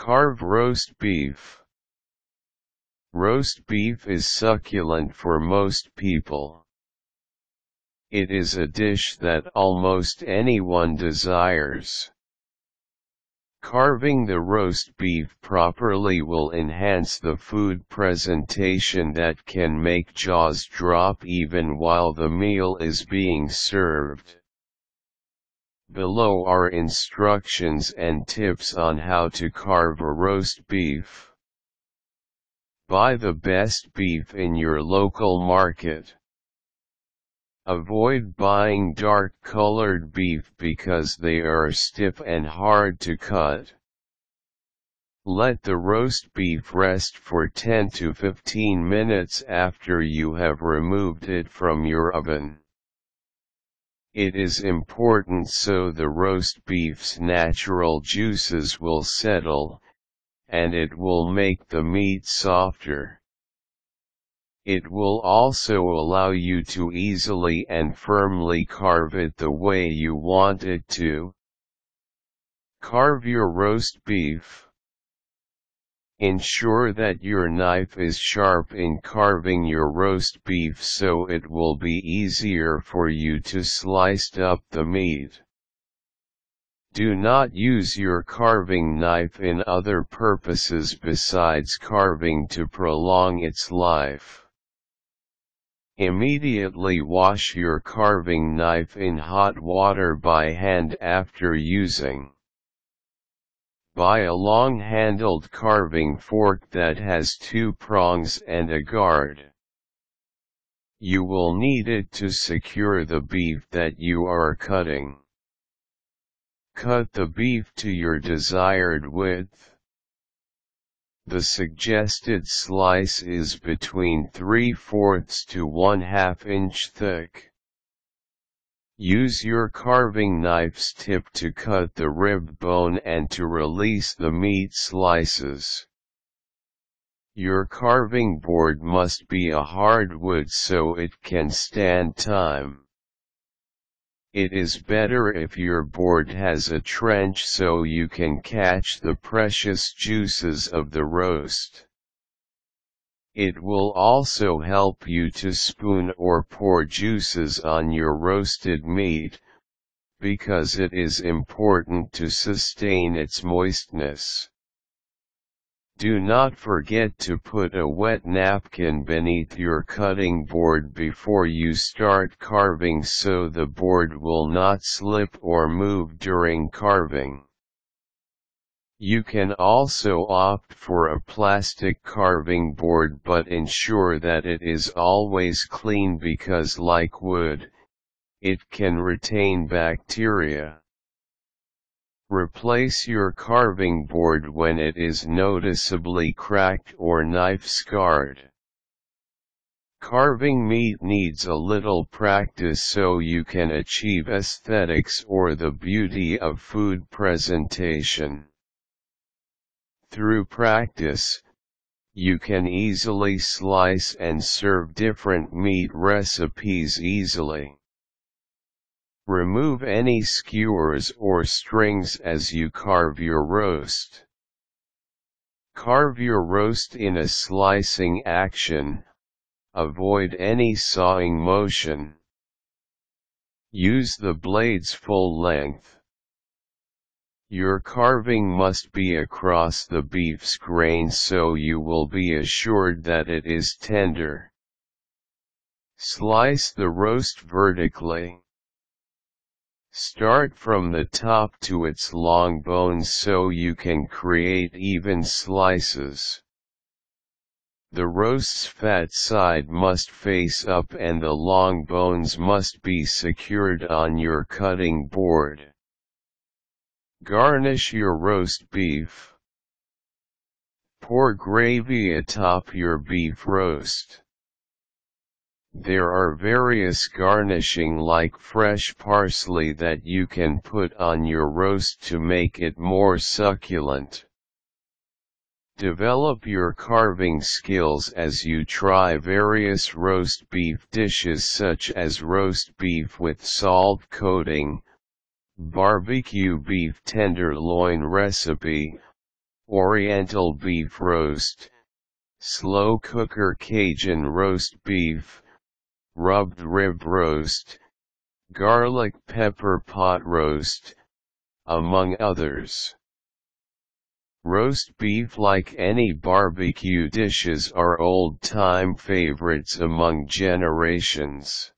Carve roast beef. Roast beef is succulent for most people. It is a dish that almost anyone desires. Carving the roast beef properly will enhance the food presentation that can make jaws drop even while the meal is being served. Below are instructions and tips on how to carve a roast beef. Buy the best beef in your local market. Avoid buying dark-colored beef because they are stiff and hard to cut. Let the roast beef rest for 10 to 15 minutes after you have removed it from your oven. It is important so the roast beef's natural juices will settle, and it will make the meat softer. It will also allow you to easily and firmly carve it the way you want it to. Carve your roast beef. Ensure that your knife is sharp in carving your roast beef so it will be easier for you to slice up the meat. Do not use your carving knife in other purposes besides carving to prolong its life. Immediately wash your carving knife in hot water by hand after using. Buy a long-handled carving fork that has 2 prongs and a guard. You will need it to secure the beef that you are cutting. Cut the beef to your desired width. The suggested slice is between 3/4 to 1/2 inch thick. Use your carving knife's tip to cut the rib bone and to release the meat slices. Your carving board must be a hardwood so it can stand time. It is better if your board has a trench so you can catch the precious juices of the roast. It will also help you to spoon or pour juices on your roasted meat, because it is important to sustain its moistness. Do not forget to put a wet napkin beneath your cutting board before you start carving so the board will not slip or move during carving. You can also opt for a plastic carving board but ensure that it is always clean because like wood, it can retain bacteria. Replace your carving board when it is noticeably cracked or knife scarred. Carving meat needs a little practice so you can achieve aesthetics or the beauty of food presentation. Through practice, you can easily slice and serve different meat recipes easily. Remove any skewers or strings as you carve your roast. Carve your roast in a slicing action. Avoid any sawing motion. Use the blade's full length. Your carving must be across the beef's grain so you will be assured that it is tender. Slice the roast vertically. Start from the top to its long bones so you can create even slices. The roast's fat side must face up and the long bones must be secured on your cutting board. Garnish your roast beef. Pour gravy atop your beef roast. There are various garnishing like fresh parsley that you can put on your roast to make it more succulent. Develop your carving skills as you try various roast beef dishes such as roast beef with salt coating, barbecue beef tenderloin recipe, Oriental beef roast, slow cooker Cajun roast beef, rubbed rib roast, garlic pepper pot roast, among others. Roast beef, like any barbecue dishes, are old-time favorites among generations.